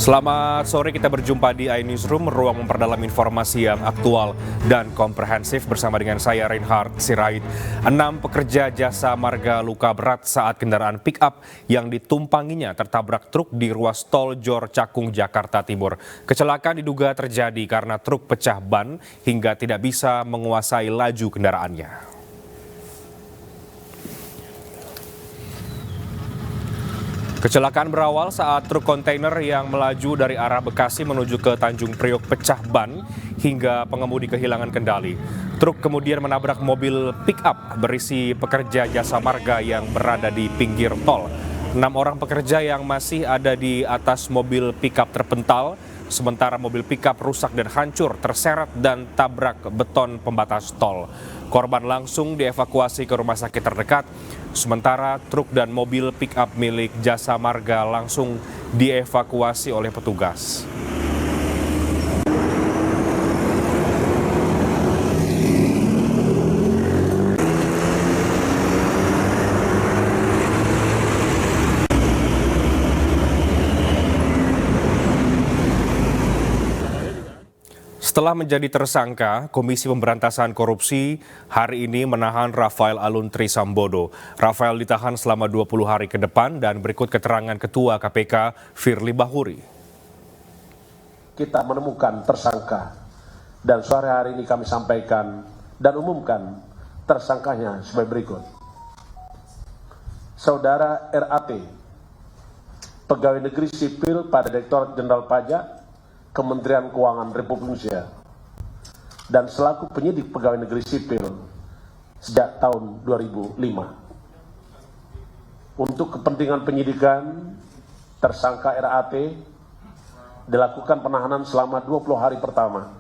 Selamat sore, kita berjumpa di iNewsroom, ruang memperdalam informasi yang aktual dan komprehensif bersama dengan saya Reinhard Sirait. 6 pekerja jasa marga luka berat saat kendaraan pick-up yang ditumpanginya tertabrak truk di ruas tol Jor Cakung, Jakarta Timur. Kecelakaan diduga terjadi karena truk pecah ban hingga tidak bisa menguasai laju kendaraannya. Kecelakaan berawal saat truk kontainer yang melaju dari arah Bekasi menuju ke Tanjung Priok pecah ban hingga pengemudi kehilangan kendali. Truk kemudian menabrak mobil pick-up berisi pekerja jasa marga yang berada di pinggir tol. 6 orang pekerja yang masih ada di atas mobil pick-up terpental, sementara mobil pick-up rusak dan hancur, terseret dan tabrak beton pembatas tol. Korban langsung dievakuasi ke rumah sakit terdekat, sementara truk dan mobil pick-up milik jasa marga langsung dievakuasi oleh petugas. Setelah menjadi tersangka, Komisi Pemberantasan Korupsi hari ini menahan Rafael Aluntri Sambodo. Rafael ditahan selama 20 hari ke depan dan berikut keterangan Ketua KPK Firly Bahuri. Kita menemukan tersangka dan sore hari ini kami sampaikan dan umumkan tersangkanya sebagai berikut. Saudara RAT, Pegawai Negeri Sipil pada Direktorat Jenderal Pajak, Kementerian Keuangan Republik Indonesia, dan selaku penyidik pegawai negeri sipil sejak tahun 2005. Untuk kepentingan penyidikan, tersangka RAT dilakukan penahanan selama 20 hari pertama,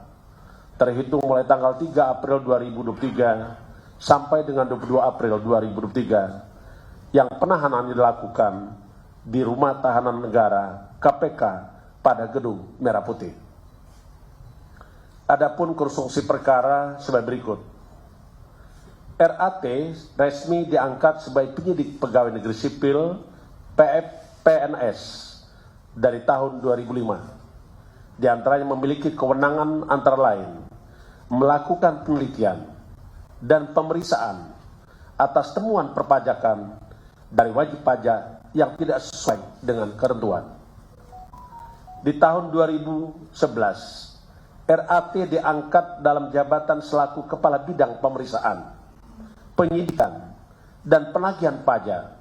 terhitung mulai tanggal 3 April 2023 sampai dengan 22 April 2023, yang penahanan dilakukan di Rumah Tahanan Negara KPK pada Gedung Merah Putih. Adapun konstruksi perkara sebagai berikut. RAT resmi diangkat sebagai penyidik pegawai negeri sipil PNS dari tahun 2005. Di antaranya memiliki kewenangan antara lain melakukan penelitian dan pemeriksaan atas temuan perpajakan dari wajib pajak yang tidak sesuai dengan ketentuan. Di tahun 2011, RAT diangkat dalam jabatan selaku Kepala Bidang Pemeriksaan, Penyidikan, dan Penagihan Pajak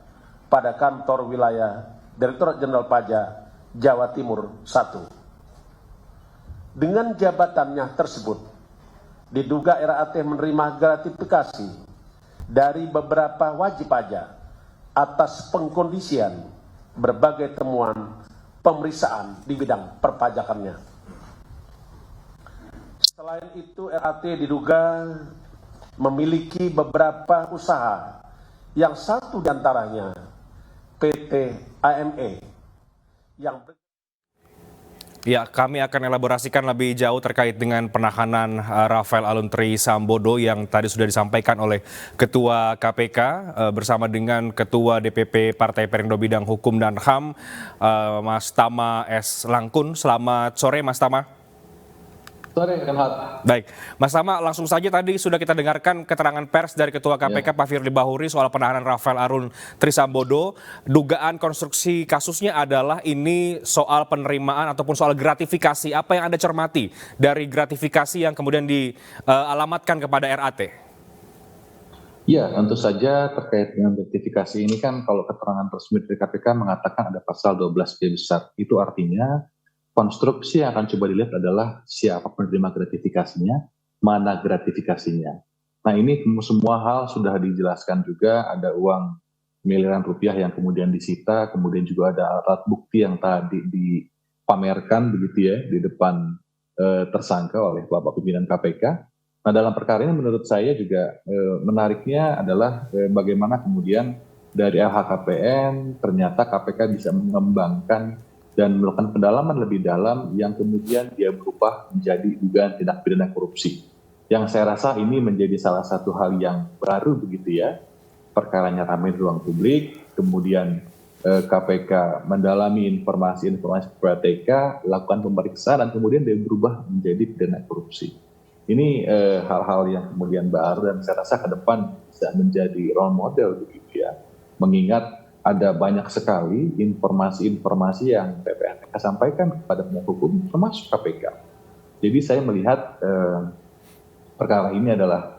pada kantor wilayah Direktorat Jenderal Pajak Jawa Timur 1. Dengan jabatannya tersebut, diduga RAT menerima gratifikasi dari beberapa wajib pajak atas pengkondisian berbagai temuan pemeriksaan di bidang perpajakannya. Selain itu, RAT diduga memiliki beberapa usaha, yang satu diantaranya PT AME yang Ya, kami akan elaborasikan lebih jauh terkait dengan penahanan Rafael Aluntri Sambodo yang tadi sudah disampaikan oleh Ketua KPK bersama dengan Ketua DPP Partai Perindo Bidang Hukum dan HAM, Mas Tama S. Langkun. Selamat sore, Mas Tama. Sore, Renhat. Baik, Mas Tama, langsung saja tadi sudah kita dengarkan keterangan pers dari Ketua KPK Pak Firly Bahuri soal penahanan Rafael Aluntri Sambodo. Dugaan konstruksi kasusnya adalah ini soal penerimaan ataupun soal gratifikasi. Apa yang Anda cermati dari gratifikasi yang kemudian dialamatkan kepada RAT? Ya, tentu saja terkait dengan gratifikasi ini kan kalau keterangan resmi dari KPK mengatakan ada pasal 12B besar. Itu artinya konstruksi yang akan coba dilihat adalah siapa penerima gratifikasinya, mana gratifikasinya. Nah, ini semua hal sudah dijelaskan juga, ada uang miliaran rupiah yang kemudian disita, kemudian juga ada alat bukti yang tadi dipamerkan begitu ya di depan tersangka oleh Bapak Pimpinan KPK. Nah, dalam perkara ini menurut saya juga menariknya adalah bagaimana kemudian dari LHKPN ternyata KPK bisa mengembangkan dan melakukan pendalaman lebih dalam yang kemudian dia berubah menjadi dugaan tindak pidana korupsi. Yang saya rasa ini menjadi salah satu hal yang baru begitu ya. Perkaranya ramai di ruang publik, kemudian KPK mendalami informasi-informasi PPATK, lakukan pemeriksaan dan kemudian dia berubah menjadi pidana korupsi. Ini hal-hal yang kemudian baru dan saya rasa ke depan bisa menjadi role model begitu ya. Mengingat ada banyak sekali informasi-informasi yang PPATK sampaikan kepada penegak hukum termasuk KPK. Jadi saya melihat perkara ini adalah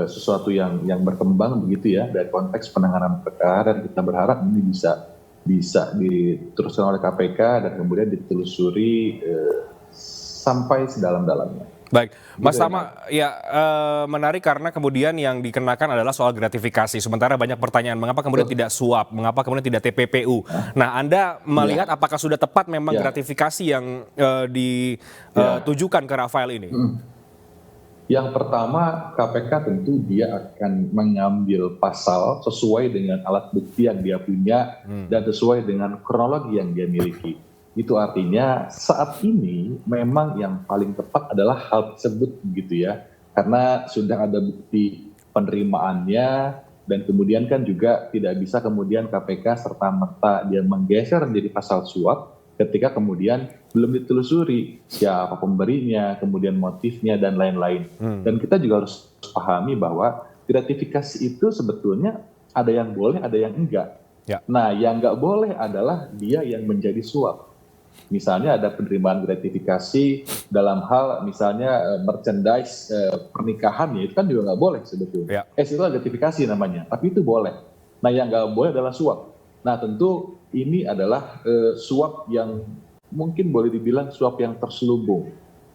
sesuatu yang berkembang begitu ya dari konteks penanganan perkara, dan kita berharap ini bisa diteruskan oleh KPK dan kemudian ditelusuri sampai sedalam-dalamnya. Baik, Mas Gitu ya, Tama, ya menarik karena kemudian yang dikenakan adalah soal gratifikasi. Sementara banyak pertanyaan, mengapa kemudian tidak suap, mengapa kemudian tidak TPPU. Nah, Anda melihat apakah sudah tepat memang gratifikasi yang ditujukan ke Rafael ini? Yang pertama, KPK tentu dia akan mengambil pasal sesuai dengan alat bukti yang dia punya dan sesuai dengan kronologi yang dia miliki. Itu artinya saat ini memang yang paling tepat adalah hal tersebut begitu ya. Karena sudah ada bukti penerimaannya dan kemudian kan juga tidak bisa kemudian KPK serta-merta dia menggeser menjadi pasal suap ketika kemudian belum ditelusuri siapa pemberinya, kemudian motifnya dan lain-lain. Dan kita juga harus pahami bahwa gratifikasi itu sebetulnya ada yang boleh, ada yang enggak. Ya. Nah, yang enggak boleh adalah dia yang menjadi suap. Misalnya ada penerimaan gratifikasi dalam hal misalnya merchandise pernikahan, ya itu kan juga nggak boleh sebetulnya. Itu gratifikasi namanya, tapi itu boleh. Nah yang nggak boleh adalah suap. Nah tentu ini adalah suap yang mungkin boleh dibilang suap yang terselubung.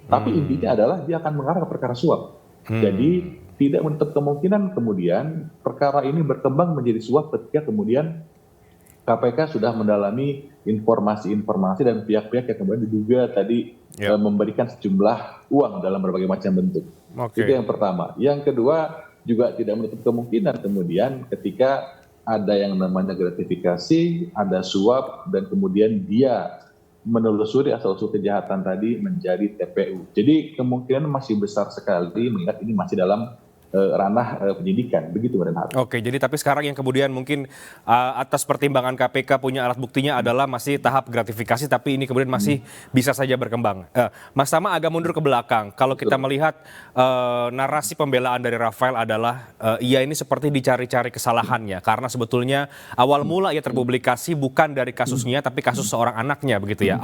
Tapi intinya adalah dia akan mengarah ke perkara suap. Jadi tidak menutup kemungkinan kemudian perkara ini berkembang menjadi suap ketika kemudian KPK sudah mendalami informasi-informasi dan pihak-pihak yang kemudian diduga tadi memberikan sejumlah uang dalam berbagai macam bentuk. Itu yang pertama. Yang kedua juga tidak menutup kemungkinan kemudian ketika ada yang namanya gratifikasi, ada suap, dan kemudian dia menelusuri asal-usul kejahatan tadi menjadi TPU. Jadi kemungkinan masih besar sekali mengingat ini masih dalam ranah penyidikan, begitu Renhat. Oke, jadi tapi sekarang yang kemudian mungkin atas pertimbangan KPK punya alat buktinya adalah masih tahap gratifikasi, tapi ini kemudian masih bisa saja berkembang. Mas Tama agak mundur ke belakang. Kalau kita melihat narasi pembelaan dari Rafael adalah ia ini seperti dicari-cari kesalahannya, karena sebetulnya awal mula ia terpublikasi bukan dari kasusnya, tapi kasus seorang anaknya, begitu ya.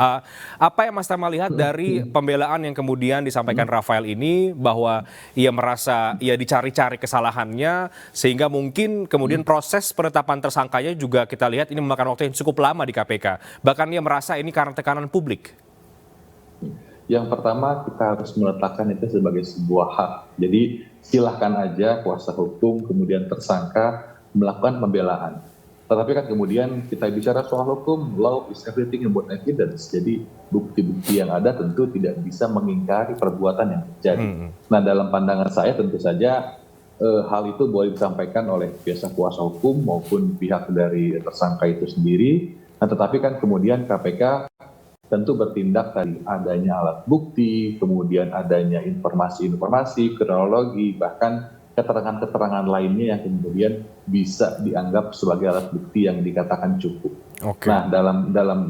Apa yang Mas Tama lihat dari pembelaan yang kemudian disampaikan Rafael ini, bahwa ia merasa ia dicari-cari kesalahannya sehingga mungkin kemudian proses penetapan tersangkanya juga kita lihat ini memakan waktu yang cukup lama di KPK. Bahkan dia merasa ini karena tekanan publik. Yang pertama kita harus meletakkan itu sebagai sebuah hak. Jadi silahkan aja kuasa hukum kemudian tersangka melakukan pembelaan. Tetapi kan kemudian kita bicara soal hukum, law is everything about evidence. Jadi bukti-bukti yang ada tentu tidak bisa mengingkari perbuatan yang terjadi. Nah dalam pandangan saya tentu saja hal itu boleh disampaikan oleh biasa kuasa hukum maupun pihak dari tersangka itu sendiri. Nah tetapi kan kemudian KPK tentu bertindak dari adanya alat bukti, kemudian adanya informasi-informasi, kronologi, bahkan keterangan-keterangan lainnya yang kemudian bisa dianggap sebagai alat bukti yang dikatakan cukup. Nah,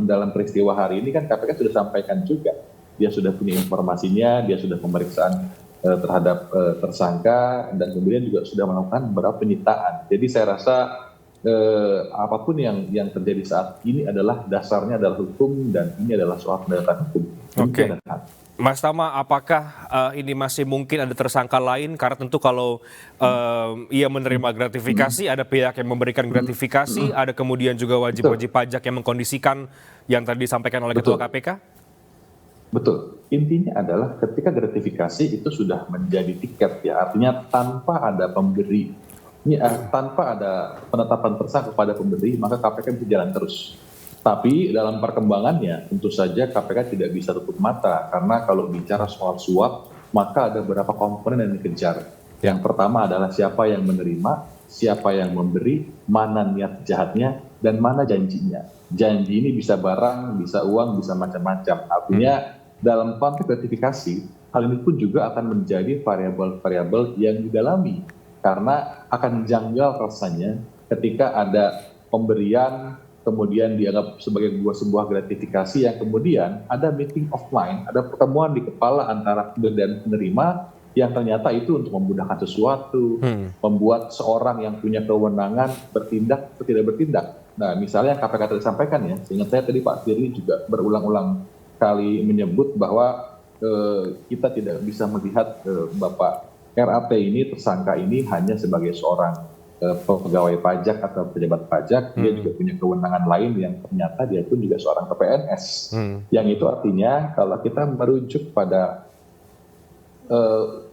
dalam peristiwa hari ini kan KPK sudah sampaikan juga, dia sudah punya informasinya, dia sudah pemeriksaan terhadap tersangka dan kemudian juga sudah melakukan beberapa penyitaan. Jadi saya rasa apapun yang terjadi saat ini adalah dasarnya adalah hukum dan ini adalah soal penegakan hukum. Mas Tama, apakah ini masih mungkin ada tersangka lain? Karena tentu kalau ia menerima gratifikasi, ada pihak yang memberikan gratifikasi, ada kemudian juga wajib-wajib pajak yang mengkondisikan yang tadi disampaikan oleh Ketua KPK? Betul. Intinya adalah ketika gratifikasi itu sudah menjadi tiket ya, artinya tanpa ada pemberi, tanpa ada penetapan tersangka kepada pemberi, maka KPK bisa jalan terus. Tapi dalam perkembangannya tentu saja KPK tidak bisa tutup mata karena kalau bicara soal suap maka ada beberapa komponen yang dikejar. Yang pertama adalah siapa yang menerima, siapa yang memberi, mana niat jahatnya dan mana janjinya. Janji ini bisa barang, bisa uang, bisa macam-macam. Artinya dalam konteks gratifikasi hal ini pun juga akan menjadi variabel-variabel yang didalami karena akan janggal rasanya ketika ada pemberian kemudian dianggap sebagai sebuah gratifikasi yang kemudian ada meeting of mind, ada pertemuan di kepala antara pemberi dan penerima yang ternyata itu untuk memudahkan sesuatu, membuat seorang yang punya kewenangan bertindak atau tidak bertindak. Nah, misalnya KPK tadi sampaikan ya, seingat saya tadi Pak Firly juga berulang-ulang kali menyebut bahwa kita tidak bisa melihat Bapak RAT ini, tersangka ini hanya sebagai seorang pegawai pajak atau pejabat pajak, dia juga punya kewenangan lain yang ternyata dia pun juga seorang PNS. Yang itu artinya kalau kita merujuk pada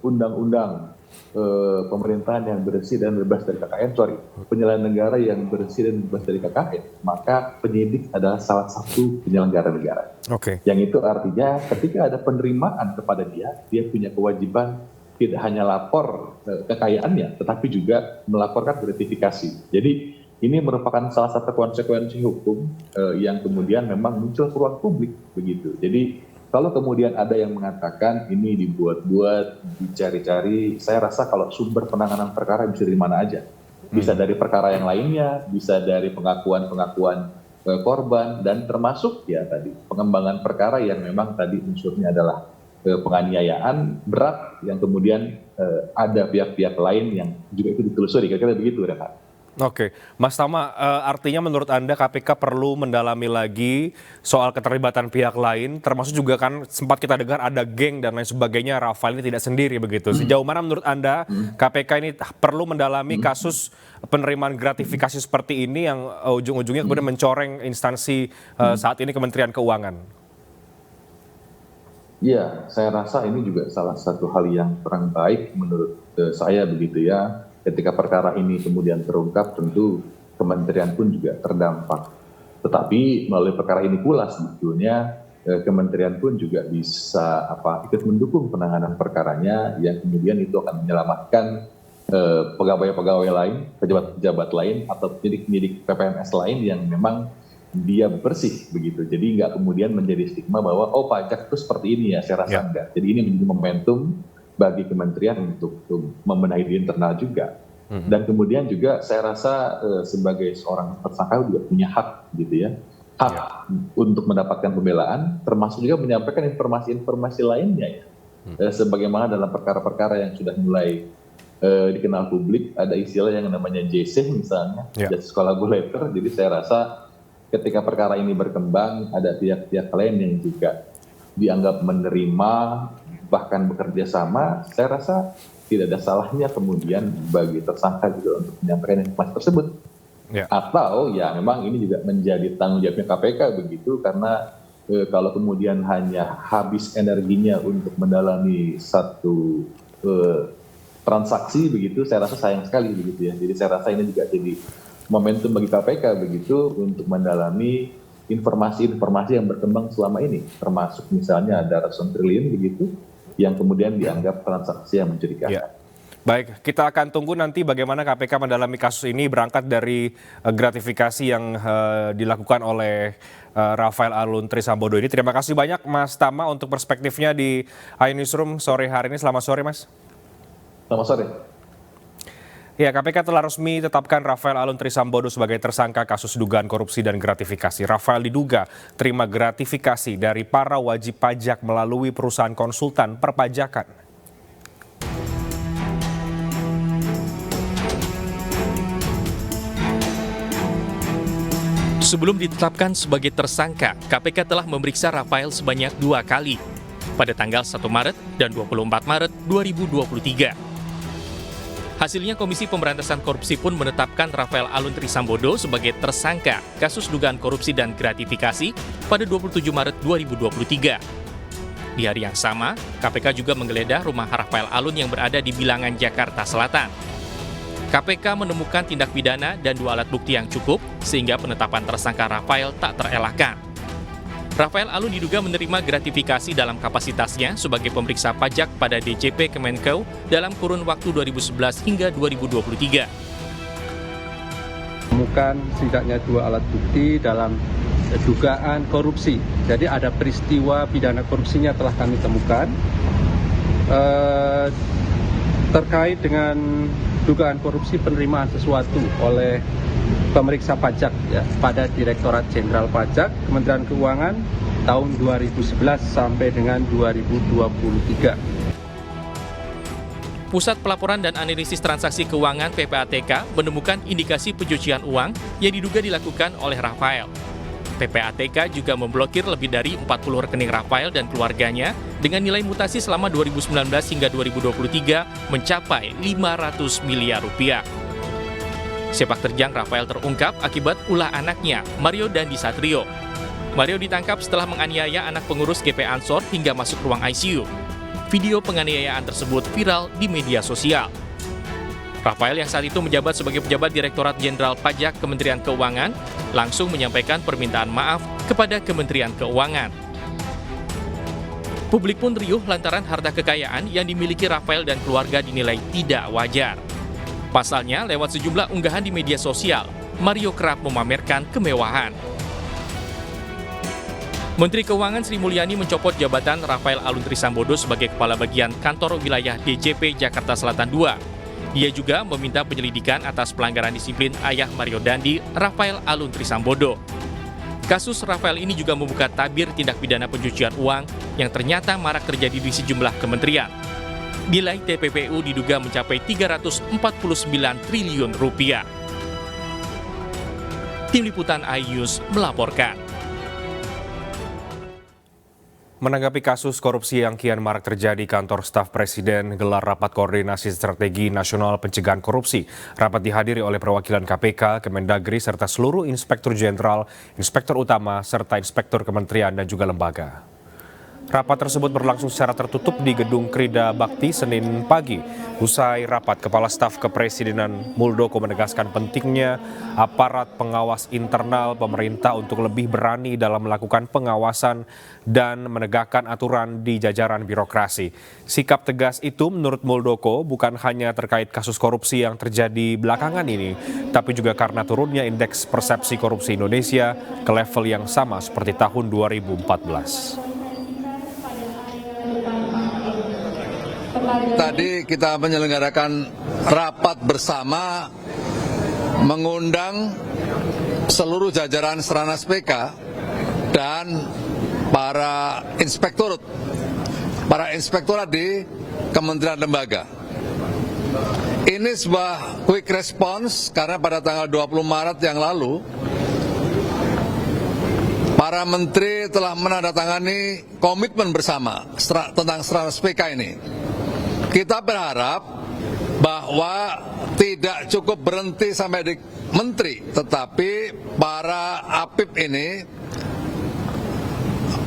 undang-undang pemerintahan yang bersih dan bebas dari KKN, penyelenggaraan negara yang bersih dan bebas dari KKN, maka penyidik adalah salah satu penyelenggara negara. Yang itu artinya ketika ada penerimaan kepada dia punya kewajiban tidak hanya lapor kekayaannya, tetapi juga melaporkan gratifikasi. Jadi ini merupakan salah satu konsekuensi hukum yang kemudian memang muncul ke ruang publik begitu. Jadi kalau kemudian ada yang mengatakan ini dibuat-buat, dicari-cari, saya rasa kalau sumber penanganan perkara bisa dari mana aja. Bisa dari perkara yang lainnya, bisa dari pengakuan-pengakuan korban, dan termasuk ya tadi pengembangan perkara yang memang tadi unsurnya adalah penganiayaan berat yang kemudian ada pihak-pihak lain yang juga itu ditelusuri. Kira-kira begitu, Rehat. Oke, Mas Tama, artinya menurut Anda KPK perlu mendalami lagi soal keterlibatan pihak lain, termasuk juga kan sempat kita dengar ada geng dan lain sebagainya, Rafael ini tidak sendiri begitu. Sejauh mana menurut Anda KPK ini perlu mendalami kasus penerimaan gratifikasi seperti ini yang ujung-ujungnya kemudian mencoreng instansi saat ini Kementerian Keuangan? Ya, saya rasa ini juga salah satu hal yang kurang baik menurut saya begitu ya. Ketika perkara ini kemudian terungkap, tentu kementerian pun juga terdampak. Tetapi melalui perkara ini pula sebetulnya kementerian pun juga bisa ikut mendukung penanganan perkaranya, yang kemudian itu akan menyelamatkan pegawai-pegawai lain, pejabat-pejabat lain, atau penyidik-penyidik PPNS lain yang memang dia bersih begitu. Jadi nggak kemudian menjadi stigma bahwa pajak itu seperti ini ya, saya rasa enggak. Jadi ini menjadi momentum bagi kementerian untuk membenahi di internal juga. Dan kemudian juga saya rasa sebagai seorang tersangka juga punya hak gitu ya. Hak untuk mendapatkan pembelaan, termasuk juga menyampaikan informasi-informasi lainnya ya. Sebagaimana dalam perkara-perkara yang sudah mulai dikenal publik, ada istilah yang namanya JC misalnya, Justice Collaborator. Jadi saya rasa ketika perkara ini berkembang, ada pihak-pihak lain yang juga dianggap menerima, bahkan bekerja sama, saya rasa tidak ada salahnya kemudian bagi tersangka juga untuk menyampaikan informasi tersebut. Atau ya memang ini juga menjadi tanggung jawabnya KPK begitu, karena kalau kemudian hanya habis energinya untuk mendalami satu transaksi begitu, saya rasa sayang sekali begitu ya. Jadi saya rasa ini juga jadi momentum bagi KPK begitu untuk mendalami informasi-informasi yang berkembang selama ini, termasuk misalnya ada ratusan triliun begitu yang kemudian dianggap transaksi yang mencurigakan. Baik, kita akan tunggu nanti bagaimana KPK mendalami kasus ini berangkat dari gratifikasi yang dilakukan oleh Rafael Alun Trisambodo ini. Terima kasih banyak Mas Tama untuk perspektifnya di Ayo Newsroom sore hari ini. Selamat sore Mas. Selamat sore. Ya, KPK telah resmi tetapkan Rafael Alun Trisambodo sebagai tersangka kasus dugaan korupsi dan gratifikasi. Rafael diduga terima gratifikasi dari para wajib pajak melalui perusahaan konsultan perpajakan. Sebelum ditetapkan sebagai tersangka, KPK telah memeriksa Rafael sebanyak 2 kali, pada tanggal 1 Maret dan 24 Maret 2023. Hasilnya Komisi Pemberantasan Korupsi pun menetapkan Rafael Alun Trisambodo sebagai tersangka kasus dugaan korupsi dan gratifikasi pada 27 Maret 2023. Di hari yang sama, KPK juga menggeledah rumah Rafael Alun yang berada di Bilangan, Jakarta Selatan. KPK menemukan tindak pidana dan 2 alat bukti yang cukup sehingga penetapan tersangka Rafael tak terelakkan. Rafael Alun diduga menerima gratifikasi dalam kapasitasnya sebagai pemeriksa pajak pada DJP Kemenko dalam kurun waktu 2011 hingga 2023. Temukan setidaknya 2 alat bukti dalam dugaan korupsi. Jadi ada peristiwa pidana korupsinya telah kami temukan. Terkait dengan dugaan korupsi penerimaan sesuatu oleh pemeriksa pajak ya, pada Direktorat Jenderal Pajak Kementerian Keuangan tahun 2011 sampai dengan 2023. Pusat Pelaporan dan Analisis Transaksi Keuangan PPATK menemukan indikasi pencucian uang yang diduga dilakukan oleh Rafael. PPATK juga memblokir lebih dari 40 rekening Rafael dan keluarganya dengan nilai mutasi selama 2019 hingga 2023 mencapai 500 miliar rupiah. Sepak terjang Rafael terungkap akibat ulah anaknya, Mario Dandi Satrio. Mario ditangkap setelah menganiaya anak pengurus GP Ansor hingga masuk ruang ICU. Video penganiayaan tersebut viral di media sosial. Rafael yang saat itu menjabat sebagai pejabat Direktorat Jenderal Pajak Kementerian Keuangan langsung menyampaikan permintaan maaf kepada Kementerian Keuangan. Publik pun riuh lantaran harta kekayaan yang dimiliki Rafael dan keluarga dinilai tidak wajar. Pasalnya, lewat sejumlah unggahan di media sosial, Mario kerap memamerkan kemewahan. Menteri Keuangan Sri Mulyani mencopot jabatan Rafael Alun Trisambodo sebagai Kepala Bagian Kantor Wilayah DJP Jakarta Selatan II. Dia juga meminta penyelidikan atas pelanggaran disiplin ayah Mario Dandi, Rafael Alun Trisambodo. Kasus Rafael ini juga membuka tabir tindak pidana pencucian uang yang ternyata marak terjadi di sejumlah kementerian. Nilai TPPU diduga mencapai 349 triliun rupiah. Tim Liputan iNews melaporkan. Menanggapi kasus korupsi yang kian marak terjadi, kantor staf Presiden gelar rapat koordinasi strategi nasional pencegahan korupsi. Rapat dihadiri oleh perwakilan KPK, Kemendagri, serta seluruh inspektur jenderal, inspektur utama, serta inspektur kementerian dan juga lembaga. Rapat tersebut berlangsung secara tertutup di Gedung Krida Bakti Senin pagi. Usai rapat, Kepala Staf Kepresidenan Muldoko menegaskan pentingnya aparat pengawas internal pemerintah untuk lebih berani dalam melakukan pengawasan dan menegakkan aturan di jajaran birokrasi. Sikap tegas itu menurut Muldoko bukan hanya terkait kasus korupsi yang terjadi belakangan ini, tapi juga karena turunnya indeks persepsi korupsi Indonesia ke level yang sama seperti tahun 2014. Tadi kita menyelenggarakan rapat bersama mengundang seluruh jajaran Stranas PK dan para inspektorat di kementerian lembaga. Ini sebuah quick response karena pada tanggal 20 Maret yang lalu para menteri telah menandatangani komitmen bersama tentang Stranas PK ini. Kita berharap bahwa tidak cukup berhenti sampai di menteri, tetapi para APIP ini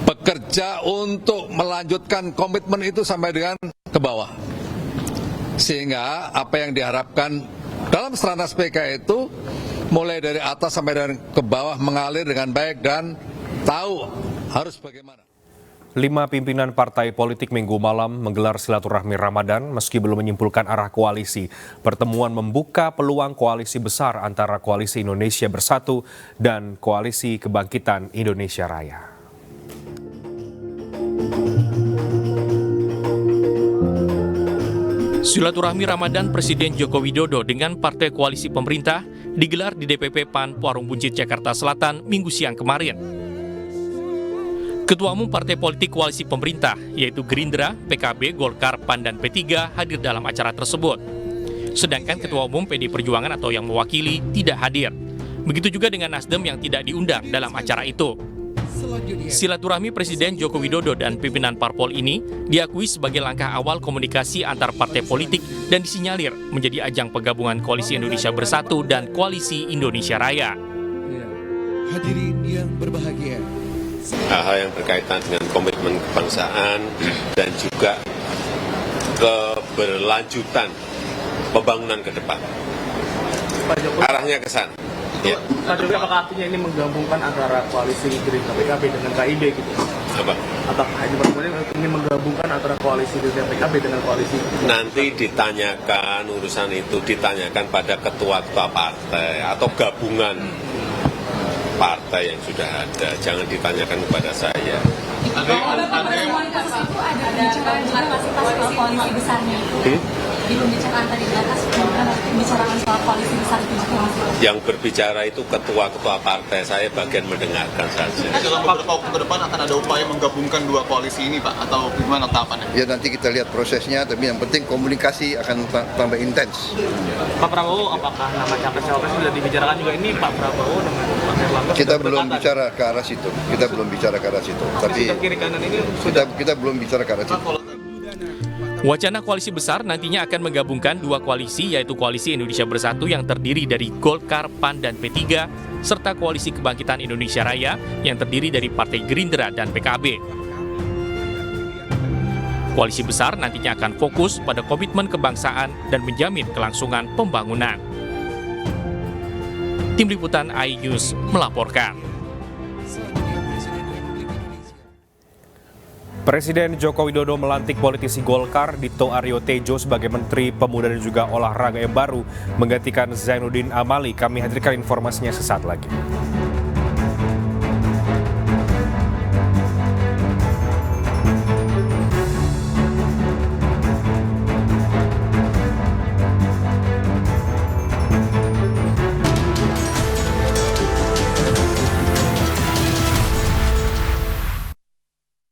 bekerja untuk melanjutkan komitmen itu sampai dengan ke bawah. Sehingga apa yang diharapkan dalam Stranas PK itu mulai dari atas sampai dengan ke bawah mengalir dengan baik dan tahu harus bagaimana. 5 pimpinan partai politik Minggu malam menggelar silaturahmi Ramadan meski belum menyimpulkan arah koalisi. Pertemuan membuka peluang koalisi besar antara Koalisi Indonesia Bersatu dan Koalisi Kebangkitan Indonesia Raya. Silaturahmi Ramadan Presiden Joko Widodo dengan partai koalisi pemerintah digelar di DPP PAN Parung Buncit Jakarta Selatan Minggu siang kemarin. Ketua Umum Partai Politik Koalisi Pemerintah, yaitu Gerindra, PKB, Golkar, PAN, dan P3 hadir dalam acara tersebut. Sedangkan Ketua Umum PD Perjuangan atau yang mewakili tidak hadir. Begitu juga dengan Nasdem yang tidak diundang dalam acara itu. Silaturahmi Presiden Joko Widodo dan pimpinan parpol ini diakui sebagai langkah awal komunikasi antar partai politik dan disinyalir menjadi ajang penggabungan Koalisi Indonesia Bersatu dan Koalisi Indonesia Raya. Hadirin yang berbahagia. Hal-hal yang berkaitan dengan komitmen kebangsaan dan juga keberlanjutan pembangunan ke depan. Arahnya ke sana. Ya. Pak Jokowi, apakah artinya ini menggabungkan antara koalisi Gerindra PKB dengan KIB gitu? Apa? Apakah ini menggabungkan antara koalisi Gerindra PKB dengan koalisi? Nanti ditanyakan urusan itu ditanyakan pada ketua-ketua partai atau gabungan partai yang sudah ada, jangan ditanyakan kepada saya. Pertemuan kasus itu ada kapasitas koalisi besarnya itu. di pembicaraan tadi di atas pembicaraan soal koalisi besar itu juga masih. Yang berbicara itu ketua-ketua partai, saya bagian mendengarkan saja. Dalam beberapa waktu ke depan akan ada upaya menggabungkan dua koalisi ini, Pak, atau gimana tahapannya? Ya nanti kita lihat prosesnya, tapi yang penting komunikasi akan tambah intens. Pak Prabowo, apakah nama capres-cawapres sudah dibicarakan juga ini Pak Prabowo dengan Pak Erlangga? Kita belum bicara ke arah situ. Tapi kiri kanan ini kita belum bicara ke arah situ. Wacana koalisi besar nantinya akan menggabungkan dua koalisi, yaitu Koalisi Indonesia Bersatu yang terdiri dari Golkar, PAN, dan P3, serta Koalisi Kebangkitan Indonesia Raya yang terdiri dari Partai Gerindra dan PKB. Koalisi besar nantinya akan fokus pada komitmen kebangsaan dan menjamin kelangsungan pembangunan. Tim Liputan iNews melaporkan. Presiden Joko Widodo melantik politisi Golkar Dito Aryo Tejo sebagai Menteri Pemuda dan juga Olahraga yang baru menggantikan Zainuddin Amali. Kami hadirkan informasinya sesaat lagi.